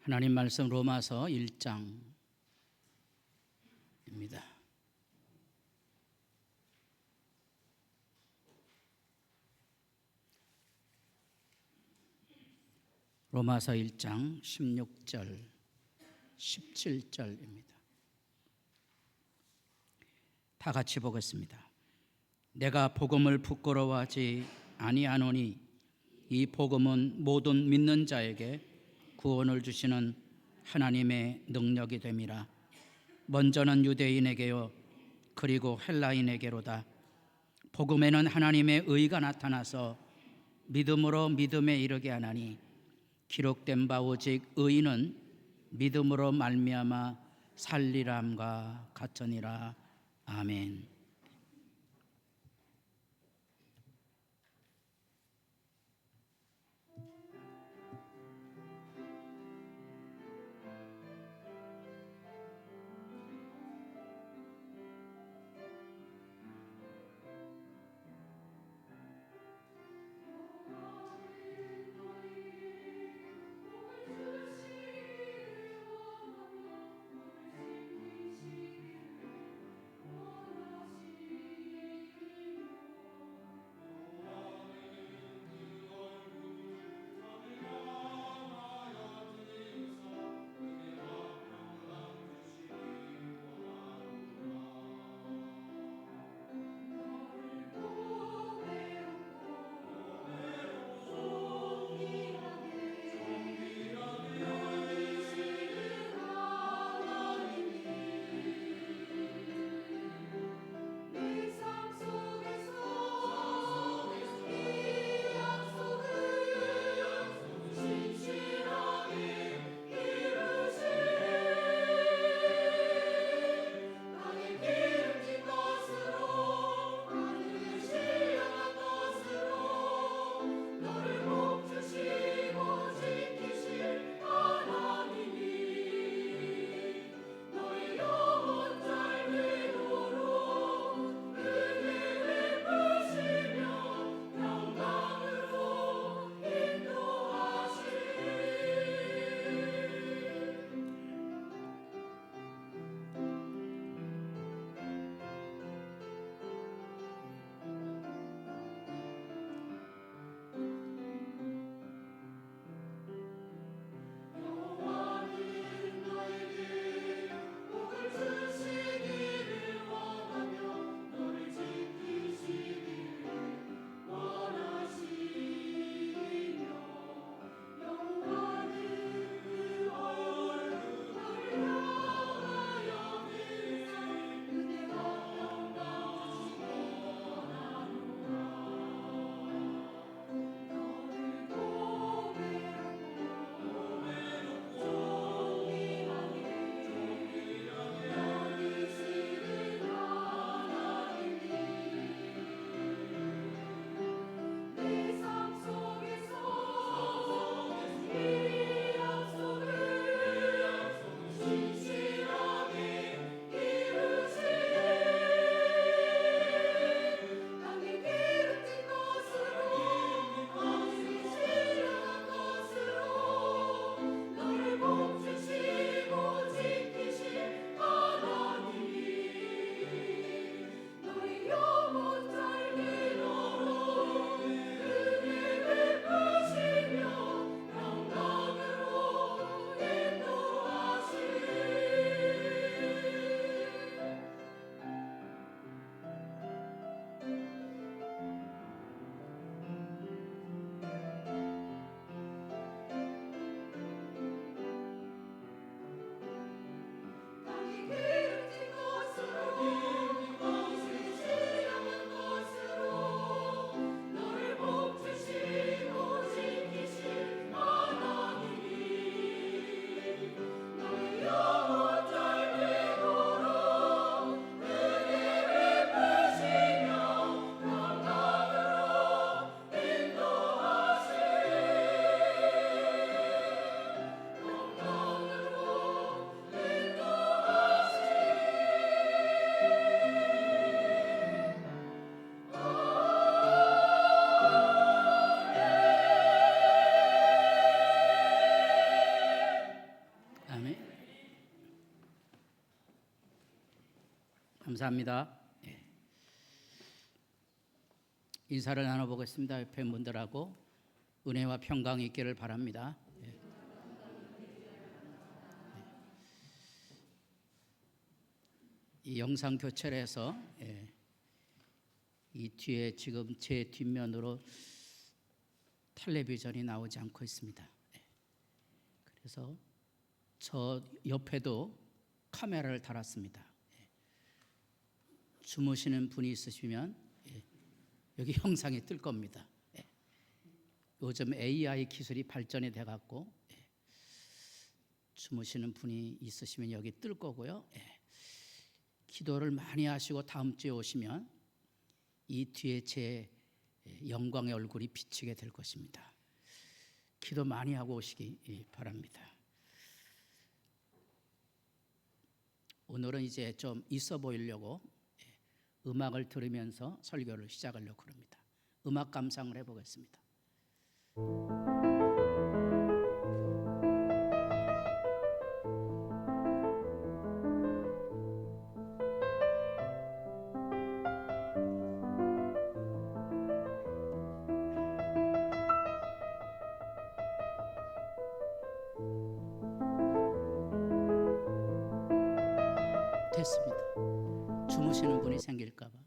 하나님 말씀 로마서 1장입니다. 로마서 1장 16절, 17절입니다. 다 같이 보겠습니다. 내가 복음을 부끄러워하지 아니하노니 이 복음은 모든 믿는 자에게 구원을 주시는 하나님의 능력이 됨이라. 먼저는 유대인에게요 그리고 헬라인에게로다. 복음에는 하나님의 의가 나타나서 믿음으로 믿음에 이르게 하나니 기록된 바 오직 의인은 믿음으로 말미암아 살리람과 같으니라. 아멘. 감사합니다. 인사를 나눠보겠습니다. 옆에 분들하고 은혜와 평강이 있기를 바랍니다. 이 영상 교체를 해서 이 뒤에 지금 제 뒷면으로 텔레비전이 나오지 않고 있습니다. 그래서 저 옆에도 카메라를 달았습니다. 주무시는 분이 있으시면 여기 영상이 뜰 겁니다. 요즘 AI 기술이 발전이 돼갖고 주무시는 분이 있으시면 여기 뜰 거고요. 기도를 많이 하시고 다음 주에 오시면 이 뒤에 제 영광의 얼굴이 비치게 될 것입니다. 기도 많이 하고 오시기 바랍니다. 오늘은 이제 좀 있어 보이려고 음악을 들으면서 설교를 시작하려고 합니다. 음악 감상을 해보겠습니다. 됐습니다. 주무시는 분이 생길까 봐.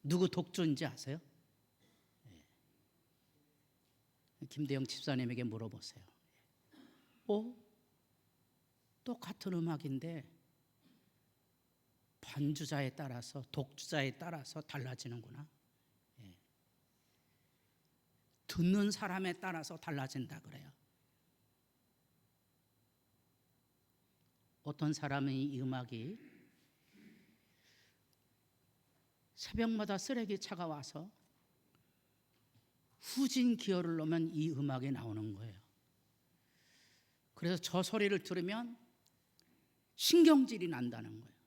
누구 독주인지 아세요? 김대영 집사님에게 물어보세요. 똑같은 음악인데 반주자에 따라서 독주자에 따라서 달라지는구나. 듣는 사람에 따라서 달라진다 그래요. 어떤 사람은 이 음악이 새벽마다 쓰레기차가 와서 후진 기어를 넣으면 이 음악이 나오는 거예요. 그래서 저 소리를 들으면 신경질이 난다는 거예요.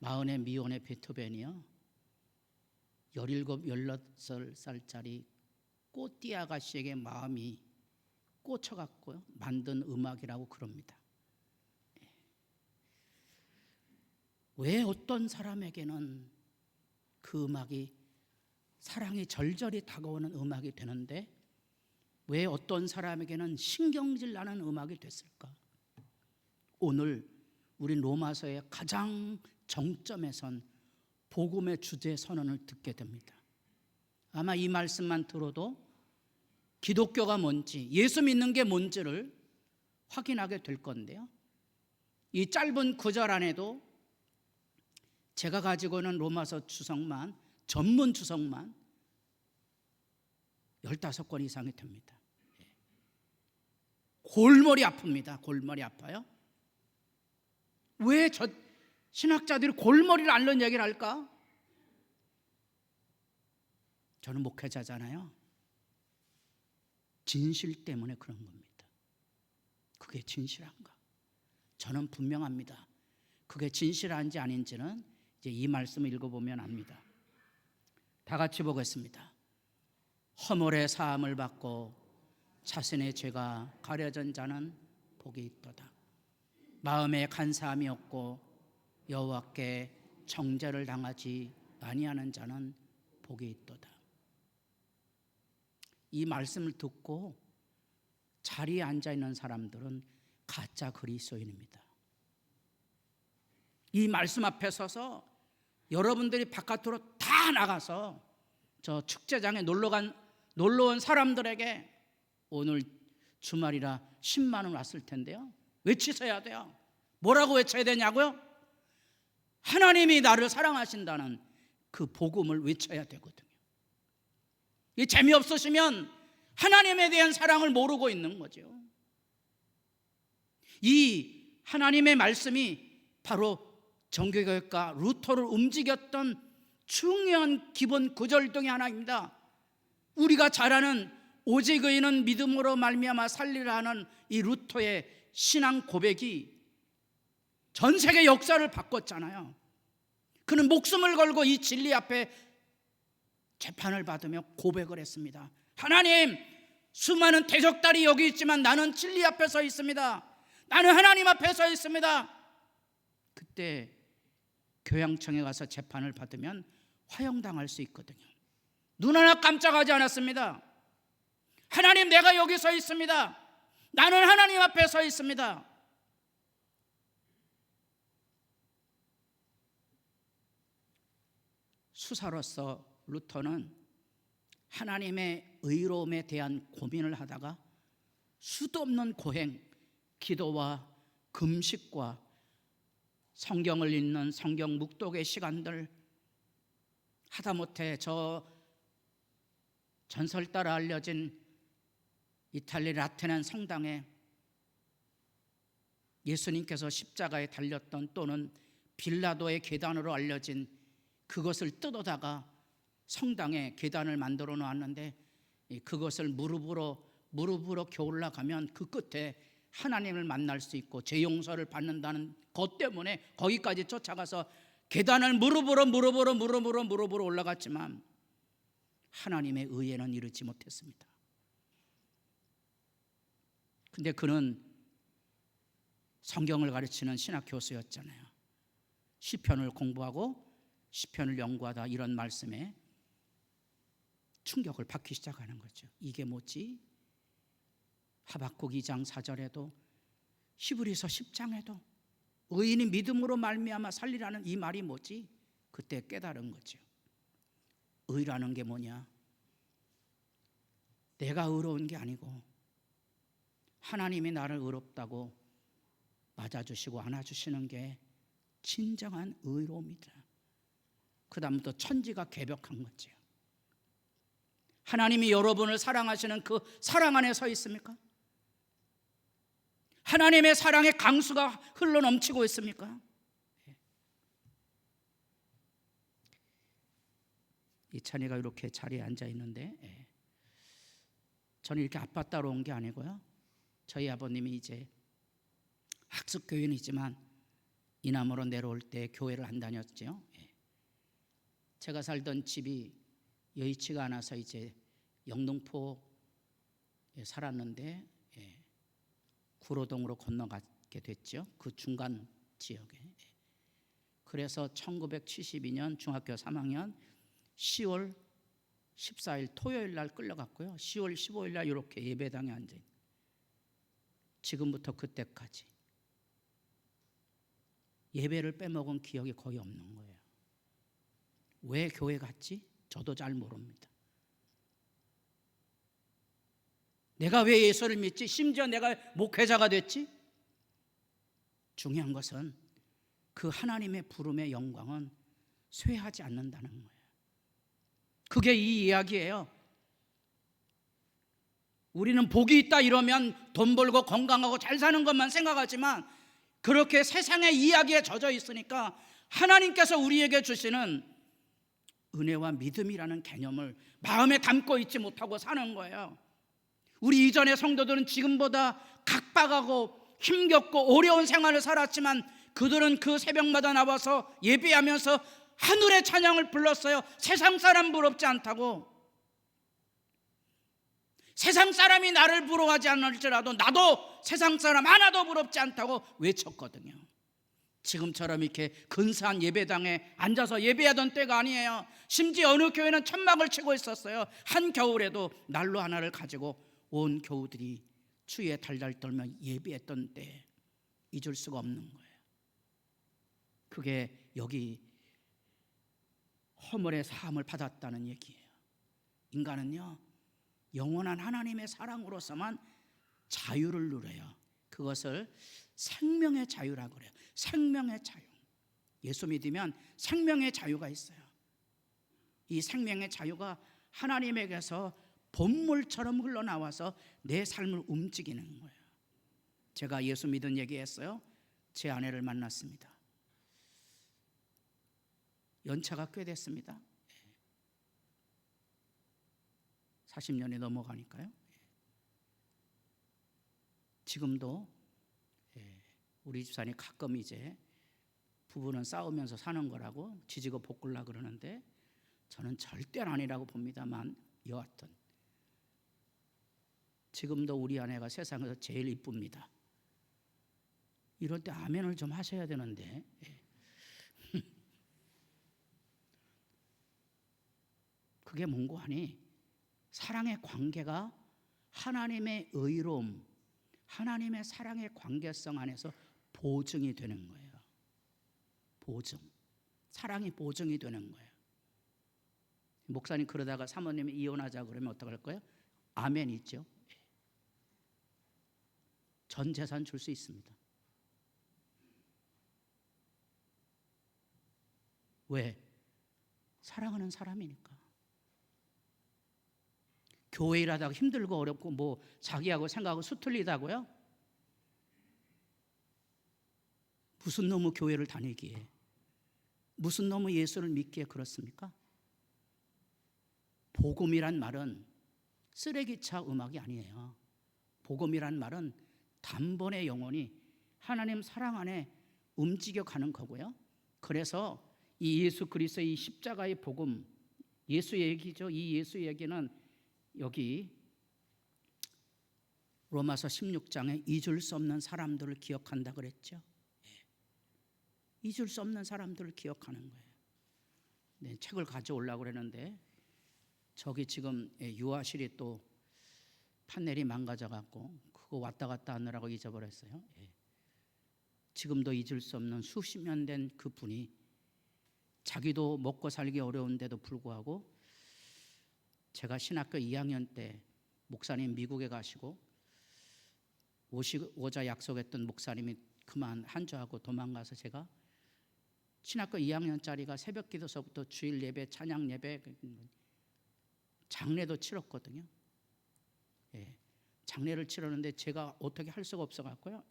마흔의 미혼의 베토벤이요, 17, 18살짜리 꽃띠 아가씨에게 마음이 꽂혀갖고 만든 음악이라고 그럽니다. 왜 어떤 사람에게는 그 음악이 사랑이 절절히 다가오는 음악이 되는데 왜 어떤 사람에게는 신경질 나는 음악이 됐을까? 오늘 우리 로마서의 가장 정점에선 복음의 주제 선언을 듣게 됩니다. 아마 이 말씀만 들어도 기독교가 뭔지, 예수 믿는 게 뭔지를 확인하게 될 건데요. 이 짧은 구절 안에도 제가 가지고 있는 로마서 주석만, 전문 주석만 15권 이상이 됩니다. 골머리 아픕니다. 골머리 아파요. 왜 저 신학자들이 골머리를 앓는 얘기를 할까? 저는 목회자잖아요. 진실 때문에 그런 겁니다. 그게 진실한가? 저는 분명합니다. 그게 진실한지 아닌지는 이제 이 말씀을 읽어보면 압니다. 다 같이 보겠습니다. 허물의 사함을 받고 자신의 죄가 가려진 자는 복이 있도다. 마음에 간사함이 없고 여호와께 정죄를 당하지 아니하는 자는 복이 있도다. 이 말씀을 듣고 자리에 앉아있는 사람들은 가짜 그리스도인입니다. 이 말씀 앞에 서서 여러분들이 바깥으로 다 나가서 저 축제장에 놀러온 사람들에게 오늘 주말이라 10만 원 왔을 텐데요, 외치셔야 돼요. 뭐라고 외쳐야 되냐고요? 하나님이 나를 사랑하신다는 그 복음을 외쳐야 되거든요. 이 재미없으시면 하나님에 대한 사랑을 모르고 있는 거죠. 이 하나님의 말씀이 바로 정교교회가 루터를 움직였던 중요한 기본 구절 중에 하나입니다. 우리가 잘 아는 오직 의인은 믿음으로 말미암아 살리라 하는 이 루터의 신앙 고백이 전 세계 역사를 바꿨잖아요. 그는 목숨을 걸고 이 진리 앞에 재판을 받으며 고백을 했습니다. 하나님, 수많은 대적들이 여기 있지만 나는 진리 앞에 서 있습니다. 나는 하나님 앞에 서 있습니다. 그때 교양청에 가서 재판을 받으면 화형당할 수 있거든요. 눈 하나 깜짝하지 않았습니다. 하나님, 내가 여기 서 있습니다. 나는 하나님 앞에 서 있습니다. 수사로서 루터는 하나님의 의로움에 대한 고민을 하다가 수도 없는 고행, 기도와 금식과 성경을 읽는 성경 묵독의 시간들, 하다못해 저 전설 따라 알려진 이탈리 라테난 성당에 예수님께서 십자가에 달렸던, 또는 빌라도의 계단으로 알려진 그것을 뜯어다가 성당에 계단을 만들어 놓았는데, 그것을 무릎으로 겨울라 가면 그 끝에 하나님을 만날 수 있고 죄 용서를 받는다는 것 때문에 거기까지 쫓아가서 계단을 무릎으로 올라갔지만 하나님의 의에는 이르지 못했습니다. 근데 그는 성경을 가르치는 신학 교수였잖아요. 시편을 공부하고 시편을 연구하다 이런 말씀에 충격을 받기 시작하는 거죠. 이게 뭐지? 하박국 2장 4절에도 히브리서 10장에도 의인이 믿음으로 말미암아 살리라는 이 말이 뭐지? 그때 깨달은 거죠. 의라는 게 뭐냐? 내가 의로운 게 아니고 하나님이 나를 의롭다고 맞아주시고 안아주시는 게 진정한 의로움이다. 그 다음부터 천지가 개벽한 거죠. 하나님이 여러분을 사랑하시는 그 사랑 안에 서 있습니까? 하나님의 사랑의 강수가 흘러넘치고 있습니까? 이찬이가 이렇게 자리에 앉아 있는데, 저는 이렇게 아빠 따로 온 게 아니고요, 저희 아버님이 이제 학습교인이지만 이남으로 내려올 때 교회를 안 다녔죠. 제가 살던 집이 여의치가 않아서 이제 영등포에 살았는데 구로동으로 건너가게 됐죠. 그 중간 지역에. 그래서 1972년 중학교 3학년 10월 14일 토요일 날 끌려갔고요. 10월 15일 날 이렇게 예배당에 앉아 있는, 지금부터 그때까지 예배를 빼먹은 기억이 거의 없는 거예요. 왜 교회 갔지? 저도 잘 모릅니다. 내가 왜 예수를 믿지? 심지어 내가 목회자가 됐지? 중요한 것은 그 하나님의 부름의 영광은 쇠하지 않는다는 거예요. 그게 이 이야기예요. 우리는 복이 있다 이러면 돈 벌고 건강하고 잘 사는 것만 생각하지만, 그렇게 세상의 이야기에 젖어 있으니까 하나님께서 우리에게 주시는 은혜와 믿음이라는 개념을 마음에 담고 있지 못하고 사는 거예요. 우리 이전의 성도들은 지금보다 각박하고 힘겹고 어려운 생활을 살았지만 그들은 그 새벽마다 나와서 예배하면서 하늘의 찬양을 불렀어요. 세상 사람 부럽지 않다고. 세상 사람이 나를 부러워하지 않을지라도 나도 세상 사람 하나도 부럽지 않다고 외쳤거든요. 지금처럼 이렇게 근사한 예배당에 앉아서 예배하던 때가 아니에요. 심지어 어느 교회는 천막을 치고 있었어요. 한 겨울에도 난로 하나를 가지고 온 교우들이 추위에 달달 떨며 예배했던 때 잊을 수가 없는 거예요. 그게 여기 허물의 사함을 받았다는 얘기예요. 인간은요, 영원한 하나님의 사랑으로서만 자유를 누려요. 그것을 생명의 자유라고 그래요. 생명의 자유. 예수 믿으면 생명의 자유가 있어요. 이 생명의 자유가 하나님에게서 본물처럼 흘러나와서 내 삶을 움직이는 거예요. 제가 예수 믿은 얘기했어요. 제 아내를 만났습니다. 연차가 꽤 됐습니다. 40년이 넘어가니까요. 지금도 우리 집사람이 가끔 이제 부부는 싸우면서 사는 거라고 지지고 볶으려 그러는데 저는 절대로 아니라고 봅니다만, 여하튼 지금도 우리 아내가 세상에서 제일 이쁩니다. 이럴 때 아멘을 좀 하셔야 되는데. 그게 뭔고 하니 사랑의 관계가 하나님의 의로움, 하나님의 사랑의 관계성 안에서 보증이 되는 거예요. 보증. 사랑이 보증이 되는 거예요. 목사님 그러다가 사모님이 이혼하자 그러면 어떡할 거예요? 아멘 있죠. 전 재산 줄 수 있습니다. 왜? 사랑하는 사람이니까. 교회 일하다가 힘들고 어렵고 뭐 자기하고 생각하고 수틀리다고요? 무슨 놈의 교회를 다니기에, 무슨 놈의 예수를 믿기에 그렇습니까? 복음이란 말은 쓰레기차 음악이 아니에요. 복음이란 말은 단번에 영혼이 하나님 사랑 안에 움직여가는 거고요. 그래서 이 예수 그리스도의 이 십자가의 복음, 예수 얘기죠. 이 예수 얘기는 여기 로마서 16장에 잊을 수 없는 사람들을 기억한다 그랬죠. 잊을 수 없는 사람들을 기억하는 거예요. 네, 책을 가져오려고 그랬는데 저기 지금 유아실이 또 판넬이 망가져갖고 그거 왔다 갔다 하느라고 잊어버렸어요. 지금도 잊을 수 없는 수십 년 된 그 분이 자기도 먹고 살기 어려운데도 불구하고 제가 신학교 2학년 때 목사님 미국에 가시고 오자 약속했던 목사님이 그만 한주하고 도망가서 제가 신학교 2학년짜리가 새벽 기도서부터 주일 예배, 찬양 예배, 장례도 치렀거든요. 장례를 치렀는데 제가 어떻게 할 수가 없어갖고요.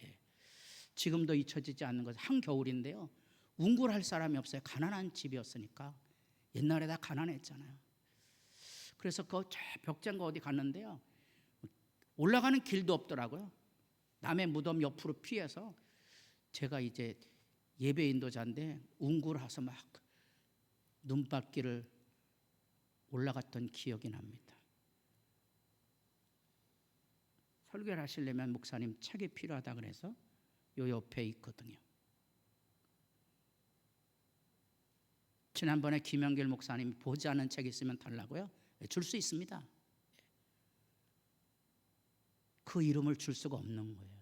지금도 잊혀지지 않는 것은 한겨울인데요. 운굴할 사람이 없어요. 가난한 집이었으니까. 옛날에 다 가난했잖아요. 그래서 그 벽장가 어디 갔는데요. 올라가는 길도 없더라고요. 남의 무덤 옆으로 피해서 제가 이제 예배 인도자인데 운굴해서 막 눈밭길을 올라갔던 기억이 납니다. 설교를 하시려면 목사님 책이 필요하다 그래서 요 옆에 있거든요. 지난번에 김영길 목사님이 보지 않은 책 있으면 달라고요? 줄 수 있습니다. 그 이름을 줄 수가 없는 거예요.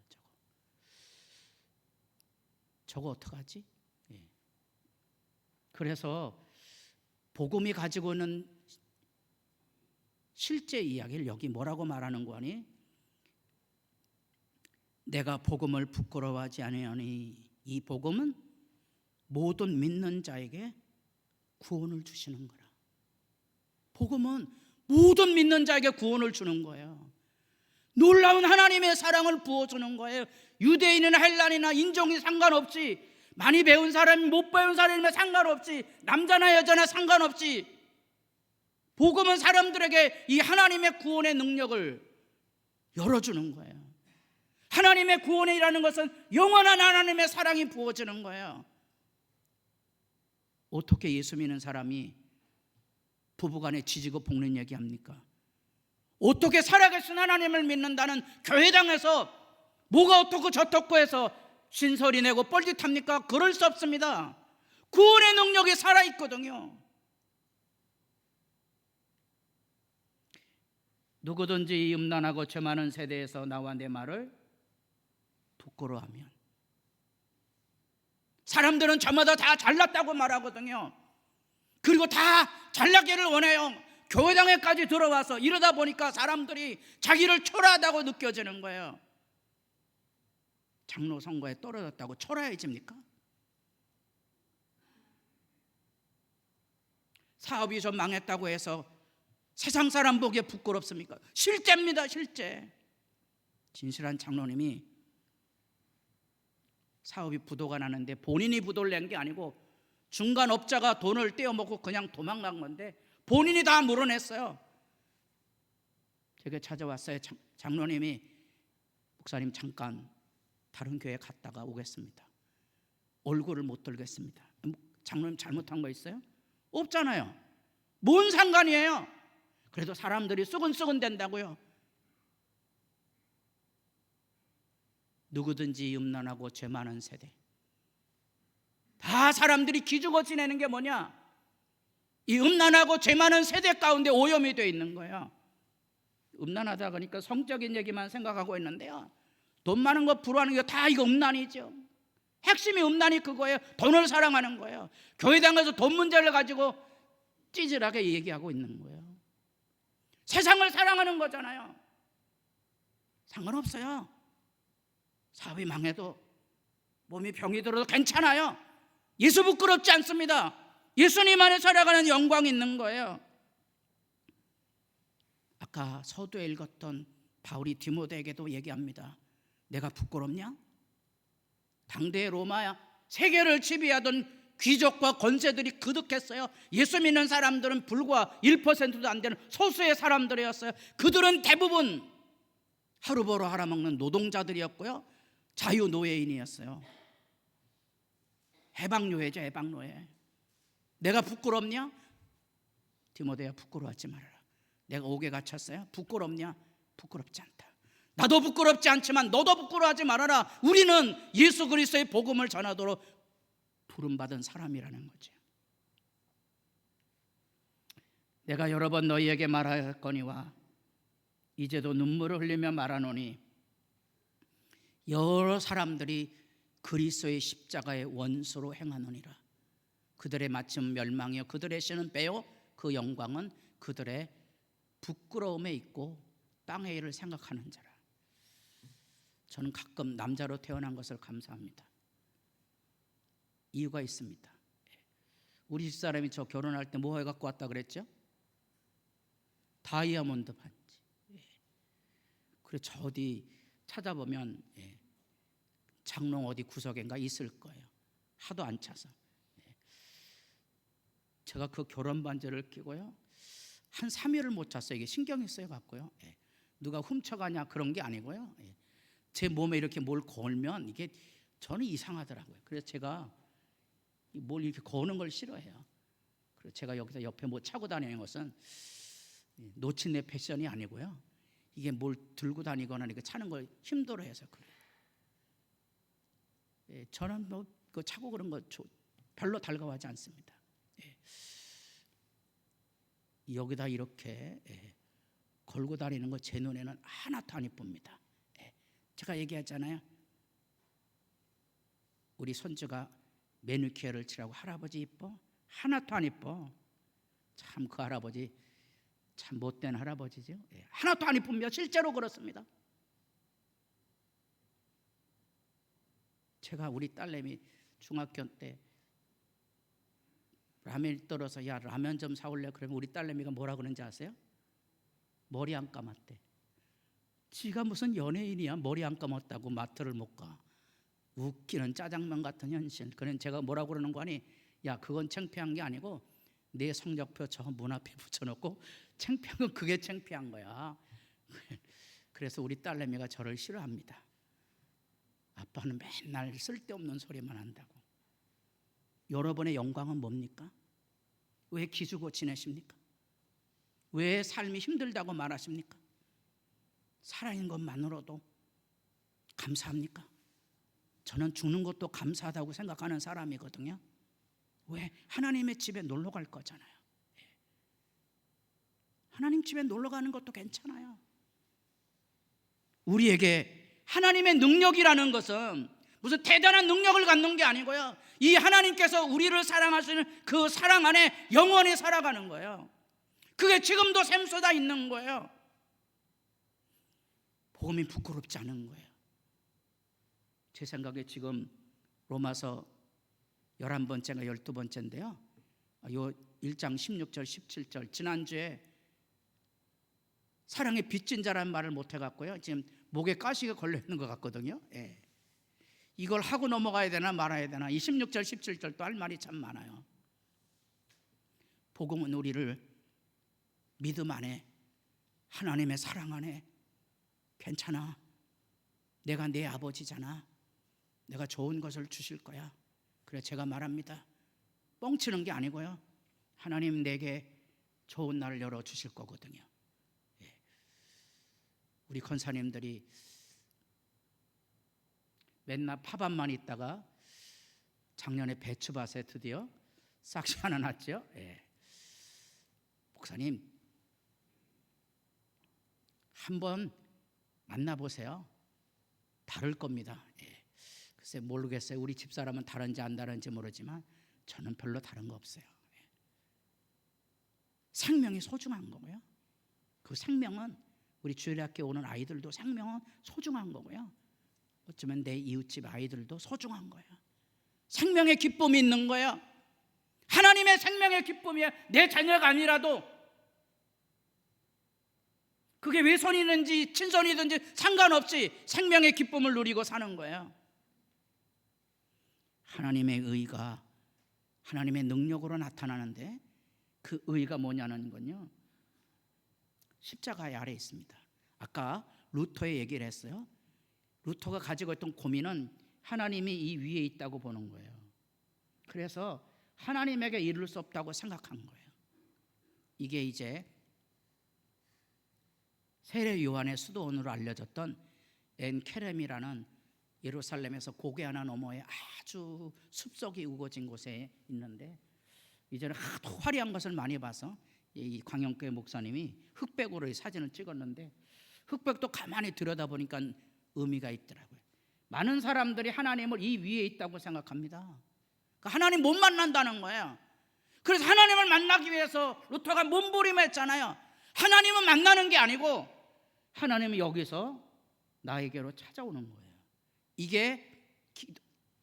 저거 어떡하지? 그래서 복음이 가지고 있는 실제 이야기를 여기 뭐라고 말하는 거니? 내가 복음을 부끄러워하지 아니하니 이 복음은 모든 믿는 자에게 구원을 주시는 거라. 복음은 모든 믿는 자에게 구원을 주는 거예요. 놀라운 하나님의 사랑을 부어주는 거예요. 유대인이나 헬란이나 인종이 상관없이, 많이 배운 사람이 못 배운 사람이나 상관없이, 남자나 여자나 상관없이 복음은 사람들에게 이 하나님의 구원의 능력을 열어주는 거예요. 하나님의 구원이라는 것은 영원한 하나님의 사랑이 부어지는 거예요. 어떻게 예수 믿는 사람이 부부간에 지지고 볶는 얘기합니까? 어떻게 살아계신 하나님을 믿는다는 교회당에서 뭐가 어떻고 저떻고 해서 신설이 내고 뻘짓합니까? 그럴 수 없습니다. 구원의 능력이 살아있거든요. 누구든지 이 음란하고 죄 많은 세대에서 나와 내 말을 부끄러워하면, 사람들은 저마다 다 잘났다고 말하거든요. 그리고 다 잘나기를 원해요. 교회당에까지 들어와서 이러다 보니까 사람들이 자기를 초라하다고 느껴지는 거예요. 장로 선거에 떨어졌다고 초라해집니까? 사업이 좀 망했다고 해서 세상 사람 보기에 부끄럽습니까? 실제입니다, 실제. 진실한 장로님이 사업이 부도가 나는데 본인이 부도를 낸 게 아니고 중간 업자가 돈을 떼어먹고 그냥 도망간 건데 본인이 다 물어냈어요. 제게 찾아왔어요. 장로님이 목사님 잠깐 다른 교회 갔다가 오겠습니다. 얼굴을 못 들겠습니다. 장로님 잘못한 거 있어요? 없잖아요. 뭔 상관이에요? 그래도 사람들이 쑥은쑥은 된다고요. 누구든지 음란하고 죄 많은 세대. 다 사람들이 기죽어 지내는 게 뭐냐? 이 음란하고 죄 많은 세대 가운데 오염이 되어 있는 거예요. 음란하다 그러니까 성적인 얘기만 생각하고 있는데요, 돈 많은 거 부러워하는 게 다 이거 음란이죠. 핵심이 음란이 그거예요. 돈을 사랑하는 거예요. 교회당 가서 돈 문제를 가지고 찌질하게 얘기하고 있는 거예요. 세상을 사랑하는 거잖아요. 상관없어요. 사업이 망해도 몸이 병이 들어도 괜찮아요. 예수 부끄럽지 않습니다. 예수님 안에 살아가는 영광이 있는 거예요. 아까 서두에 읽었던 바울이 디모데에게도 얘기합니다. 내가 부끄럽냐? 당대의 로마 세계를 지배하던 귀족과 권세들이 그득했어요. 예수 믿는 사람들은 불과 1%도 안 되는 소수의 사람들이었어요. 그들은 대부분 하루 벌어 알아먹는 노동자들이었고요, 자유노예인이었어요. 해방노예죠, 해방노예. 내가 부끄럽냐? 디모데야, 부끄러워하지 말아라. 내가 옥에 갇혔어요. 부끄럽냐? 부끄럽지 않다. 나도 부끄럽지 않지만 너도 부끄러워하지 말아라. 우리는 예수 그리스도의 복음을 전하도록 부름받은 사람이라는 거죠. 내가 여러 번 너희에게 말하였거니와 이제도 눈물을 흘리며 말하노니 여러 사람들이 그리스도의 십자가의 원수로 행하노니라. 그들의 마침 멸망이요 그들의 씨는 빼요 그 영광은 그들의 부끄러움에 있고 땅의 일을 생각하는 자라. 저는 가끔 남자로 태어난 것을 감사합니다. 이유가 있습니다. 우리 집사람이 저 결혼할 때 뭐 해갖고 왔다 그랬죠? 다이아몬드 반지. 그래 저 어디 찾아보면 장롱 어디 구석인가 있을 거예요. 하도 안 차서. 제가 그 결혼 반지를 끼고요, 한 3일을 못 잤어요. 이게 신경이 쓰여 갖고요. 누가 훔쳐가냐 그런 게 아니고요. 제 몸에 이렇게 뭘 걸면 이게 저는 이상하더라고요. 그래서 제가 뭘 이렇게 거는 걸 싫어해요. 그래서 제가 여기서 옆에 뭐 차고 다니는 것은 놓친 내 패션이 아니고요, 이게 뭘 들고 다니거나 이렇게 차는 걸 힘들어해서 그래요. 저는 뭐 그 차고 그런 거 별로 달가워하지 않습니다. 여기다 이렇게 걸고 다니는 거 제 눈에는 하나도 안 이쁩니다. 제가 얘기했잖아요. 우리 손주가 매니큐어를 칠하고 할아버지 이뻐? 하나도 안 이뻐. 참 그 할아버지 참 못된 할아버지죠. 하나도 안 이쁩니다. 실제로 그렇습니다. 제가 우리 딸내미 중학교 때 라면이 떨어서 야 라면 좀 사올래? 그러면 우리 딸내미가 뭐라 그러는지 아세요? 머리 안 감았대. 지가 무슨 연예인이야 머리 안 감았다고 마트를 못 가. 웃기는 짜장면 같은 현실. 그는 제가 뭐라고 그러는 거 아니? 야 그건 창피한 게 아니고 내 성적표 저 문 앞에 붙여놓고 창피한 건 그게 창피한 거야. 그래서 우리 딸내미가 저를 싫어합니다. 아빠는 맨날 쓸데없는 소리만 한다고. 여러분의 영광은 뭡니까? 왜 기죽어 지내십니까? 왜 삶이 힘들다고 말하십니까? 살아있는 것만으로도 감사합니까? 저는 죽는 것도 감사하다고 생각하는 사람이거든요. 왜? 하나님의 집에 놀러 갈 거잖아요. 하나님 집에 놀러 가는 것도 괜찮아요. 우리에게 하나님의 능력이라는 것은 무슨 대단한 능력을 갖는 게 아니고요, 이 하나님께서 우리를 사랑하시는 그 사랑 안에 영원히 살아가는 거예요. 그게 지금도 샘솟아 있는 거예요. 복음이 부끄럽지 않은 거예요. 제 생각에 지금 로마서 11번째가 12번째인데요 요 1장 16절 17절 지난주에 사랑의 빚진 자라는 말을 못 해갖고요, 지금 목에 가시가 걸려있는 것 같거든요. 이걸 하고 넘어가야 되나 말아야 되나. 이 16절 17절도 할 말이 참 많아요. 복음은 우리를 믿음 안에 하나님의 사랑 안에 괜찮아, 내가 내 아버지잖아, 내가 좋은 것을 주실 거야. 그래 제가 말합니다. 뻥치는 게 아니고요, 하나님 내게 좋은 날을 열어주실 거거든요. 우리 권사님들이 맨날 파밭만 있다가 작년에 배추밭에 드디어 싹이 하나 났죠. 예. 목사님, 한번 만나보세요. 다를 겁니다. 예. 글쎄 모르겠어요. 우리 집사람은 다른지 안 다른지 모르지만 저는 별로 다른 거 없어요. 예. 생명이 소중한 거고요. 그 생명은 우리 주일학교 오는 아이들도 생명은 소중한 거고요. 어쩌면 내 이웃집 아이들도 소중한 거예요. 생명의 기쁨이 있는 거예요. 하나님의 생명의 기쁨이에요. 내 자녀가 아니라도 그게 외손이든지 친손이든지 상관없이 생명의 기쁨을 누리고 사는 거예요. 하나님의 의가 하나님의 능력으로 나타나는데 그 의가 뭐냐는 건요, 십자가의 아래에 있습니다. 아까 루터의 얘기를 했어요. 루터가 가지고 있던 고민은 하나님이 이 위에 있다고 보는 거예요. 그래서 하나님에게 이룰 수 없다고 생각한 거예요. 이게 이제 세례 요한의 수도원으로 알려졌던 엔케렘이라는 예루살렘에서 고개 하나 너머에 아주 숲속이 우거진 곳에 있는데, 이제는 하도 화려한 것을 많이 봐서 이 광영교회 목사님이 흑백으로 이 사진을 찍었는데, 흑백도 가만히 들여다보니까 의미가 있더라고요. 많은 사람들이 하나님을 이 위에 있다고 생각합니다. 그러니까 하나님 못 만난다는 거예요. 그래서 하나님을 만나기 위해서 루터가 몸부림했잖아요. 하나님은 만나는 게 아니고 하나님은 여기서 나에게로 찾아오는 거예요. 이게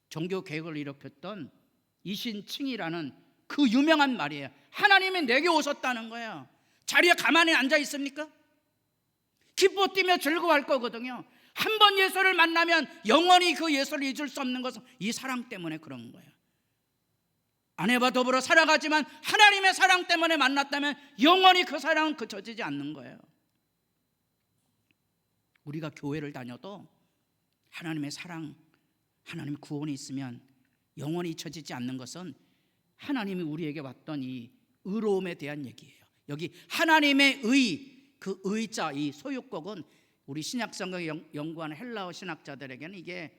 종교 개혁을 일으켰던 이신칭이라는 그 유명한 말이에요. 하나님이 내게 오셨다는 거예요. 자리에 가만히 앉아 있습니까? 기뻐 뛰며 즐거워할 거거든요. 한 번 예수를 만나면 영원히 그 예수를 잊을 수 없는 것은 이 사랑 때문에 그런 거예요. 아내와 더불어 살아가지만 하나님의 사랑 때문에 만났다면 영원히 그 사랑은 그쳐지지 않는 거예요. 우리가 교회를 다녀도 하나님의 사랑, 하나님의 구원이 있으면 영원히 잊혀지지 않는 것은 하나님이 우리에게 왔던 이 의로움에 대한 얘기예요. 여기 하나님의 의, 그 의자, 이 소유격은 우리 신약성경 연구하는 헬라어 신학자들에게는 이게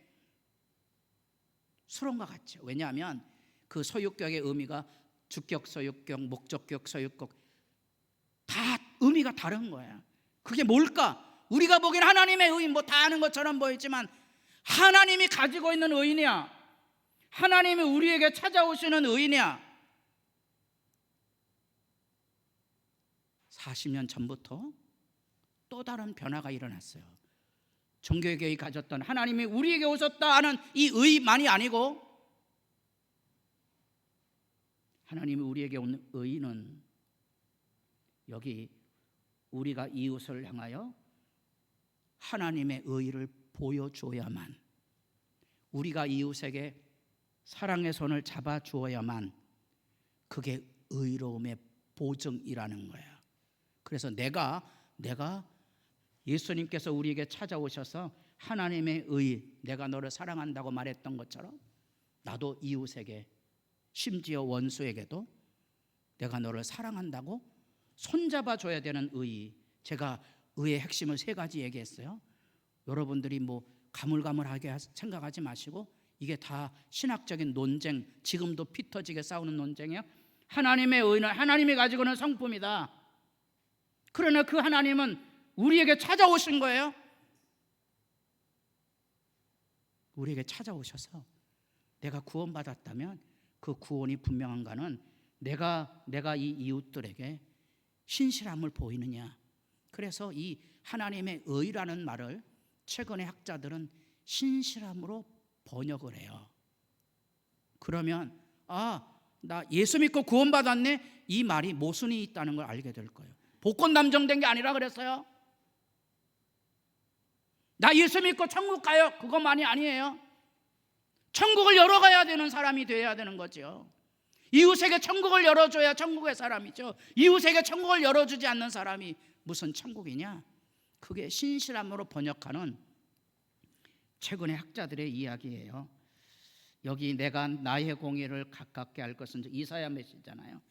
수론과 같죠. 왜냐하면 그 소유격의 의미가 주격 소유격, 목적격 소유격 다 의미가 다른 거예요. 그게 뭘까? 우리가 보기엔 하나님의 의, 뭐 다 아는 것처럼 보이지만 하나님이 가지고 있는 의냐, 하나님이 우리에게 찾아오시는 의냐. 40년 전부터 또 다른 변화가 일어났어요. 종교개혁이 가졌던 하나님이 우리에게 오셨다 하는 이 의만이 아니고, 하나님이 우리에게 온 의는 여기 우리가 이웃을 향하여 하나님의 의를 보여줘야만, 우리가 이웃에게 사랑의 손을 잡아주어야만 그게 의로움의 보증이라는 거예요. 그래서 내가 예수님께서 우리에게 찾아오셔서 하나님의 의, 내가 너를 사랑한다고 말했던 것처럼 나도 이웃에게, 심지어 원수에게도 내가 너를 사랑한다고 손잡아줘야 되는 의. 제가 의의 핵심을 3가지 얘기했어요. 여러분들이 뭐 가물가물하게 생각하지 마시고 이게 다 신학적인 논쟁, 지금도 피 터지게 싸우는 논쟁이에요. 하나님의 의는 하나님이 가지고 있는 성품이다. 그러나 그 하나님은 우리에게 찾아오신 거예요. 우리에게 찾아오셔서 내가 구원받았다면 그 구원이 분명한가는 내가 이 이웃들에게 신실함을 보이느냐. 그래서 이 하나님의 의라는 말을 최근의 학자들은 신실함으로 번역을 해요. 그러면 나 예수 믿고 구원받았네, 이 말이 모순이 있다는 걸 알게 될 거예요. 복권 남정된 게 아니라 그랬어요. 나 예수 믿고 천국 가요, 그것만이 아니에요. 천국을 열어가야 되는 사람이 되어야 되는 거죠. 이웃에게 천국을 열어줘야 천국의 사람이죠. 이웃에게 천국을 열어주지 않는 사람이 무슨 천국이냐. 그게 신실함으로 번역하는 최근의 학자들의 이야기예요. 여기 내가 나의 공의를 가깝게 할 것은 이사야 메시잖아요.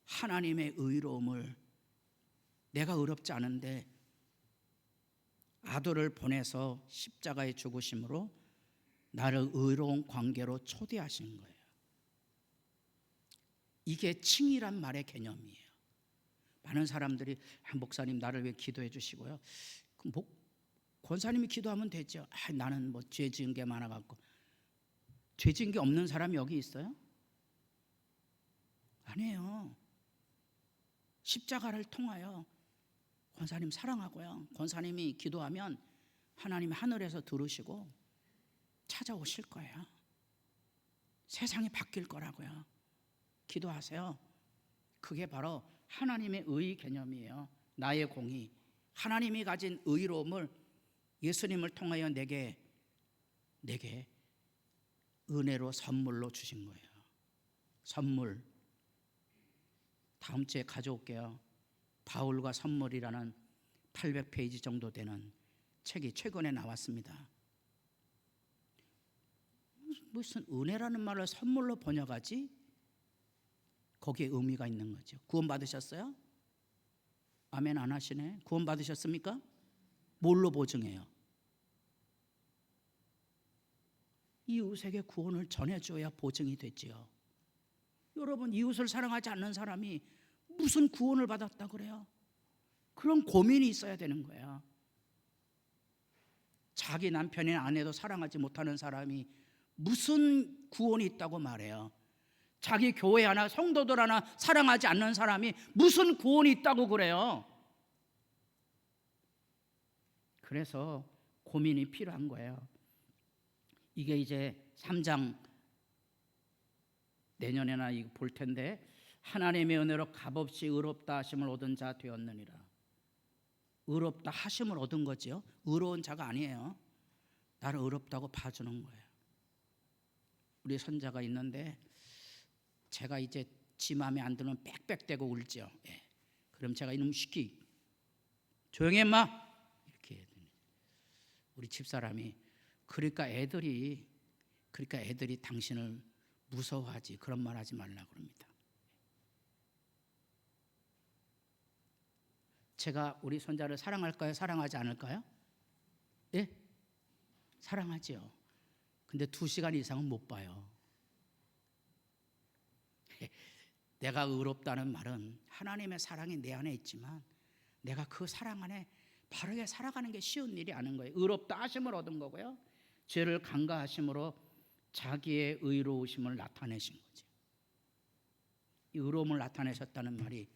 하나님의 의로움을, 내가 의롭지 않은데 아들을 보내서 십자가에 죽으심으로 나를 의로운 관계로 초대하신 거예요. 이게 칭이란 말의 개념이에요. 많은 사람들이 목사님 나를 위해 기도해 주시고요. 권사님이 기도하면 되죠. 나는 뭐 죄 지은 게 많아갖고. 죄 지은 게 없는 사람이 여기 있어요? 아니에요. 십자가를 통하여 권사님 사랑하고요. 권사님이 기도하면 하나님 하늘에서 들으시고 찾아오실 거예요. 세상이 바뀔 거라고요. 기도하세요. 그게 바로 하나님의 의 개념이에요. 나의 공의. 하나님이 가진 의로움을 예수님을 통하여 내게 은혜로 선물로 주신 거예요. 선물. 다음 주에 가져올게요. 바울과 선물이라는 800페이지 정도 되는 책이 최근에 나왔습니다. 무슨 은혜라는 말을 선물로 번역하지? 거기에 의미가 있는 거죠. 구원 받으셨어요? 아멘 안 하시네. 구원 받으셨습니까? 뭘로 보증해요? 이웃에게 구원을 전해줘야 보증이 되지요. 여러분, 이웃을 사랑하지 않는 사람이 무슨 구원을 받았다 그래요? 그런 고민이 있어야 되는 거예요. 자기 남편이나 아내도 사랑하지 못하는 사람이 무슨 구원이 있다고 말해요? 자기 교회 하나 성도들 하나 사랑하지 않는 사람이 무슨 구원이 있다고 그래요? 그래서 고민이 필요한 거예요. 이게 이제 3장 내년에나 볼 텐데, 하나님의 은혜로 값없이 의롭다 하심을 얻은 자 되었느니라. 의롭다 하심을 얻은 거죠. 의로운 자가 아니에요. 나를 의롭다고 봐주는 거예요. 우리 손자가 있는데 제가 이제 지 마음에 안 들면 빽빽대고 울죠. 예. 그럼 제가 이놈 시키 조용히 해마 이렇게 우리 집사람이 그러니까 애들이 당신을 무서워하지 그런 말 하지 말라고 그럽니다. 제가 우리 손자를 사랑할까요? 사랑하지 않을까요? 예? 사랑하지요. 근데 2시간 이상은 못 봐요. 내가 의롭다는 말은 하나님의 사랑이 내 안에 있지만 내가 그 사랑 안에 바르게 살아가는 게 쉬운 일이 아닌 거예요. 의롭다 하심을 얻은 거고요. 죄를 간과하심으로 자기의 의로우심을 나타내신 거죠. 이 의로움을 나타내셨다는 말이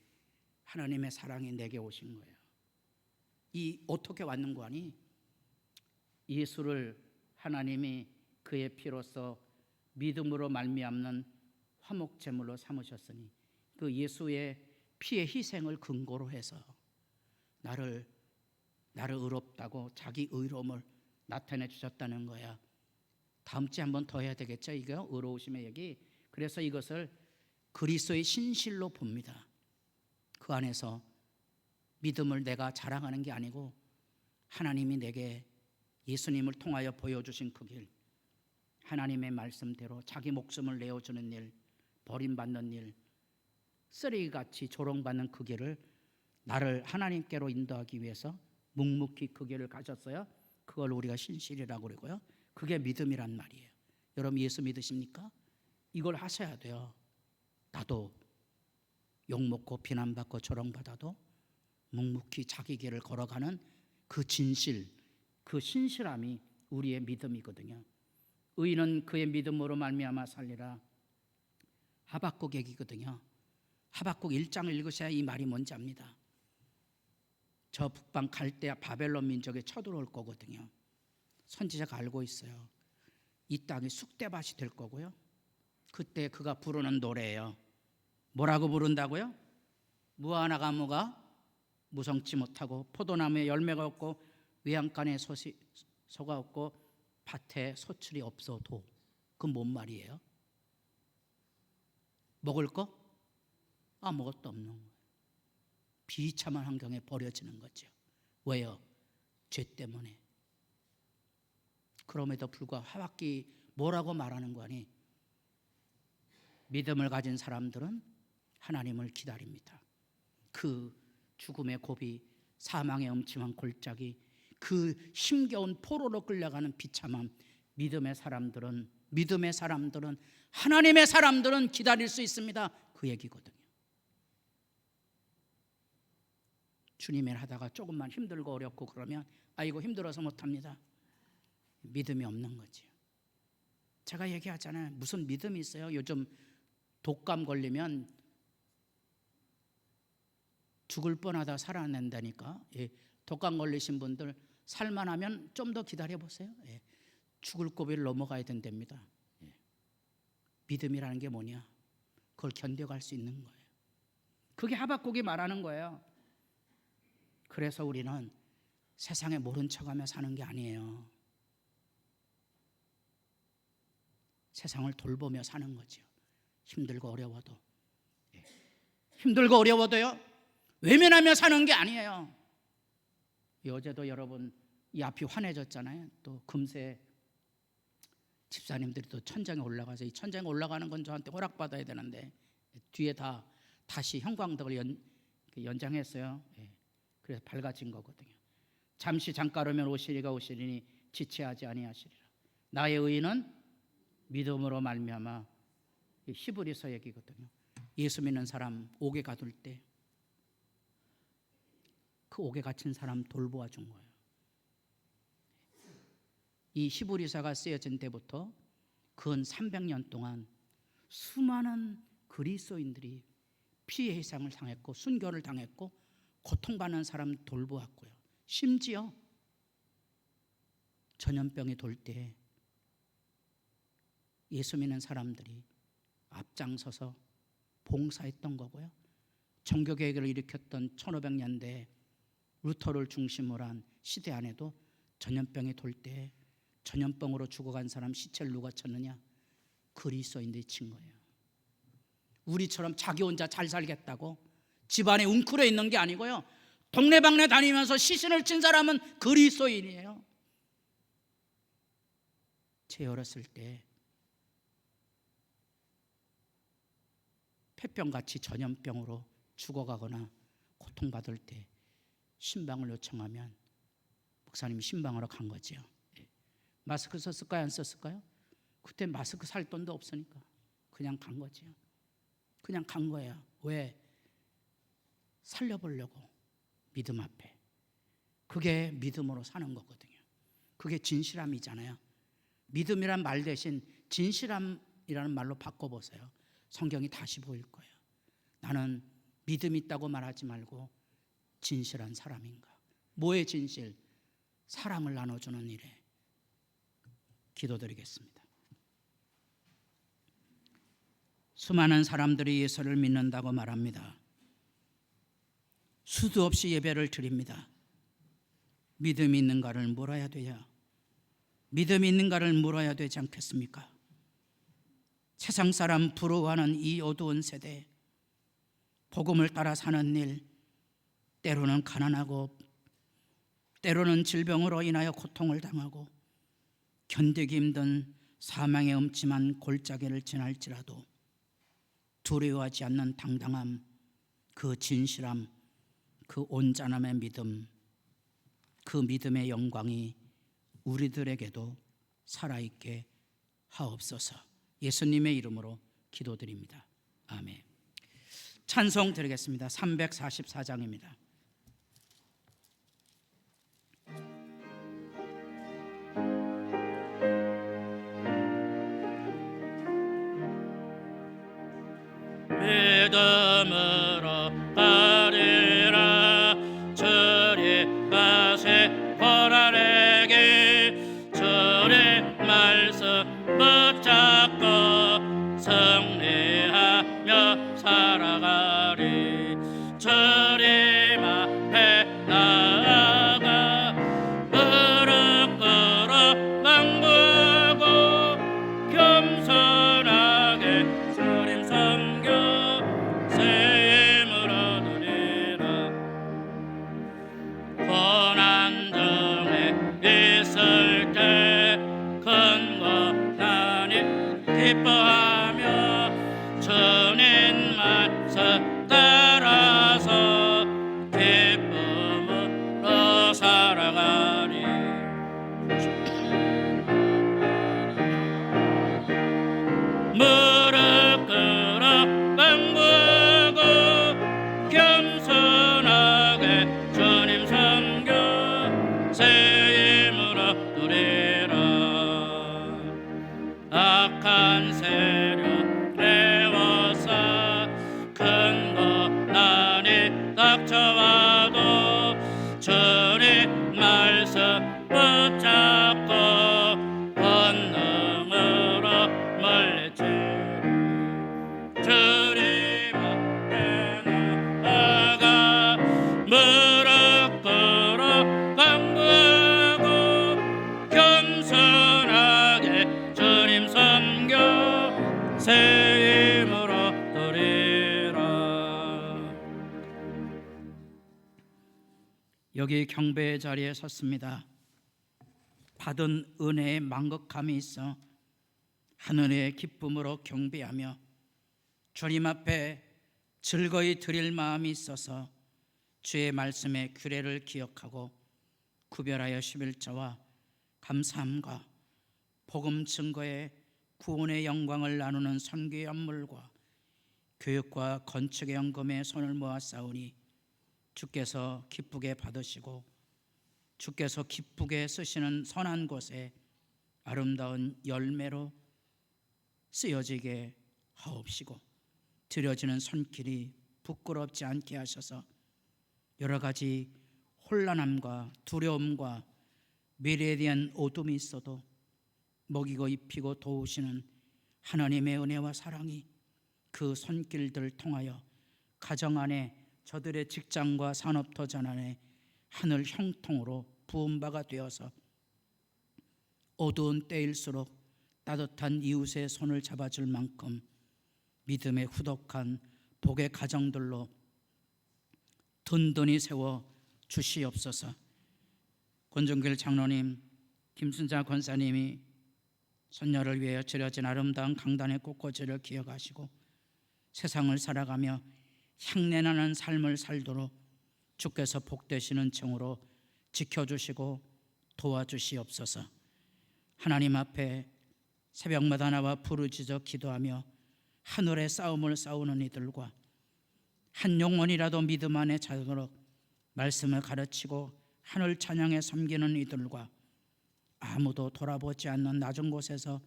하나님의 사랑이 내게 오신 거예요. 이 어떻게 왔는 거 아니? 예수를 하나님이 그의 피로써 믿음으로 말미암는 화목제물로 삼으셨으니 그 예수의 피의 희생을 근거로 해서 나를 의롭다고 자기 의로움을 나타내 주셨다는 거야. 다음 주에 한 번 더 해야 되겠죠? 이거 의로우심의 얘기. 그래서 이것을 그리스도의 신실로 봅니다. 그 안에서 믿음을 내가 자랑하는 게 아니고 하나님이 내게 예수님을 통하여 보여주신 그 길, 하나님의 말씀대로 자기 목숨을 내어주는 일, 버림받는 일, 쓰레기같이 조롱받는 그 길을 나를 하나님께로 인도하기 위해서 묵묵히 그 길을 가셨어요. 그걸 우리가 신실이라고 그러고요. 그게 믿음이란 말이에요. 여러분 예수 믿으십니까? 이걸 하셔야 돼요. 나도 욕먹고 비난받고 조롱받아도 묵묵히 자기 길을 걸어가는 그 진실, 그 신실함이 우리의 믿음이거든요. 의인은 그의 믿음으로 말미암아 살리라. 하박국 얘기거든요. 하박국 1장을 읽으셔야 이 말이 뭔지 압니다. 저 북방 갈대아 바벨론 민족이 쳐들어올 거거든요. 선지자가 알고 있어요. 이 땅이 쑥대밭이 될 거고요. 그때 그가 부르는 노래예요. 뭐라고 부른다고요? 무화과나무가 무성치 못하고 포도나무에 열매가 없고 외양간에 소가 없고 밭에 소출이 없어도 그건 뭔 말이에요? 먹을 거? 아무것도 없는 거예요. 비참한 환경에 버려지는 거죠. 왜요? 죄 때문에. 그럼에도 불구하고 하박기 뭐라고 말하는 거니? 믿음을 가진 사람들은 하나님을 기다립니다. 그 죽음의 고비, 사망의 음침한 골짜기, 그 힘겨운 포로로 끌려가는 비참함, 믿음의 사람들은 하나님의 사람들은 기다릴 수 있습니다. 그 얘기거든요. 주님을 하다가 조금만 힘들고 어렵고 그러면 아이고 힘들어서 못합니다. 믿음이 없는 거지요. 제가 얘기하잖아요. 무슨 믿음이 있어요? 요즘 독감 걸리면 죽을 뻔하다 살아낸다니까. 독감 걸리신 분들 살만하면 좀 더 기다려보세요. 죽을 고비를 넘어가야 된답니다. 믿음이라는 게 뭐냐? 그걸 견뎌갈 수 있는 거예요. 그게 하박국이 말하는 거예요. 그래서 우리는 세상에 모른 척하며 사는 게 아니에요. 세상을 돌보며 사는 거죠. 힘들고 어려워도. 힘들고 어려워도요, 외면하며 사는 게 아니에요. 어제도 여러분 이 앞이 환해졌잖아요. 또 금세 집사님들이 또 천장에 올라가서, 이 천장에 올라가는 건 저한테 허락받아야 되는데 뒤에 다시 형광등을 연장했어요. 그래서 밝아진 거거든요. 잠시 장가르면 오시리가 오시리니 지체하지 아니하시리라. 나의 의인은 믿음으로 말미암아. 히브리서 얘기거든요. 예수 믿는 사람 옥에 가둘 때 그 옥에 갇힌 사람 돌보아 준 거예요. 이 히브리서가 쓰여진 때부터 근 300년 동안 수많은 그리스도인들이 피해 희생을 당했고 순교를 당했고 고통받는 사람 돌보았고요. 심지어 전염병이 돌 때 예수 믿는 사람들이 앞장서서 봉사했던 거고요. 종교개혁을 일으켰던 1500년대 루터를 중심으로 한 시대 안에도 전염병이 돌 때 전염병으로 죽어간 사람 시체를 누가 쳤느냐? 그리스도인들이 친 거예요. 우리처럼 자기 혼자 잘 살겠다고 집안에 웅크려 있는 게 아니고요. 동네방네 다니면서 시신을 친 사람은 그리스도인이에요. 제 어렸을 때 폐병같이 전염병으로 죽어가거나 고통받을 때 신방을 요청하면 목사님이 신방하러 간 거죠. 마스크 썼을까요? 안 썼을까요? 그때 마스크 살 돈도 없으니까 그냥 간 거죠. 그냥 간 거예요. 왜? 살려보려고. 믿음 앞에. 그게 믿음으로 사는 거거든요. 그게 진실함이잖아요. 믿음이란 말 대신 진실함이라는 말로 바꿔보세요. 성경이 다시 보일 거예요. 나는 믿음 있다고 말하지 말고 진실한 사람인가? 뭐의 진실? 사랑을 나눠주는 일에 기도드리겠습니다. 수많은 사람들이 예수를 믿는다고 말합니다. 수도 없이 예배를 드립니다. 믿음이 있는가를 물어야 돼요. 믿음이 있는가를 물어야 되지 않겠습니까? 세상 사람 부러워하는 이 어두운 세대, 복음을 따라 사는 일, 때로는 가난하고 때로는 질병으로 인하여 고통을 당하고 견디기 힘든 사망의 음침한 골짜기를 지날지라도 두려워하지 않는 당당함, 그 진실함, 그 온전함의 믿음, 그 믿음의 영광이 우리들에게도 살아있게 하옵소서. 예수님의 이름으로 기도드립니다. 아멘. 찬송 드리겠습니다. 344장입니다. 믿음으로 가리라. 주의 가세 고라내게 주의 말씀 붙잡고 승리하며 살아가리. 주님 앞에 나아가 무릎 꿇어 낭부하고 겸손하게 주님 섬겨 새 힘으로 여기 경배의 자리에 섰습니다. 받은 은혜의 만극함이 있어 하늘의 기쁨으로 경배하며 주님 앞에 즐거이 드릴 마음이 있어서 주의 말씀의 규례를 기억하고 구별하여 11조와 감사함과 복음 증거의 구원의 영광을 나누는 선교의 연물과 교육과 건축의 연금에 손을 모아 싸우니 주께서 기쁘게 받으시고 주께서 기쁘게 쓰시는 선한 곳에 아름다운 열매로 쓰여지게 하옵시고 드려지는 손길이 부끄럽지 않게 하셔서 여러 가지 혼란함과 두려움과 미래에 대한 어둠이 있어도 먹이고 입히고 도우시는 하나님의 은혜와 사랑이 그 손길들을 통하여 가정 안에 저들의 직장과 산업터전 안에 하늘 형통으로 부은 바가 되어서 어두운 때일수록 따뜻한 이웃의 손을 잡아줄 만큼 믿음의 후덕한 복의 가정들로 든든히 세워 주시옵소서. 권종길 장로님, 김순자 권사님이 손녀를 위하여 드려진 아름다운 강단의 꽃꽂이를 기억하시고 세상을 살아가며 향내나는 삶을 살도록 주께서 복되시는 정으로 지켜주시고 도와주시옵소서. 하나님 앞에 새벽마다 나와 부르짖어 기도하며 하늘의 싸움을 싸우는 이들과 한 영혼이라도 믿음 안에 자도록 말씀을 가르치고 하늘 찬양에 섬기는 이들과 아무도 돌아보지 않는 낮은 곳에서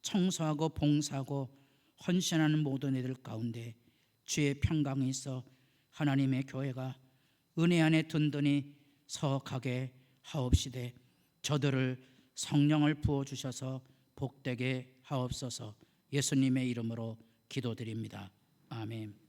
청소하고 봉사하고 헌신하는 모든 이들 가운데 주의 평강이 있어 하나님의 교회가 은혜 안에 든든히 서가게 하옵시되 저들을 성령을 부어주셔서 복되게 하옵소서. 예수님의 이름으로 기도드립니다. 아멘.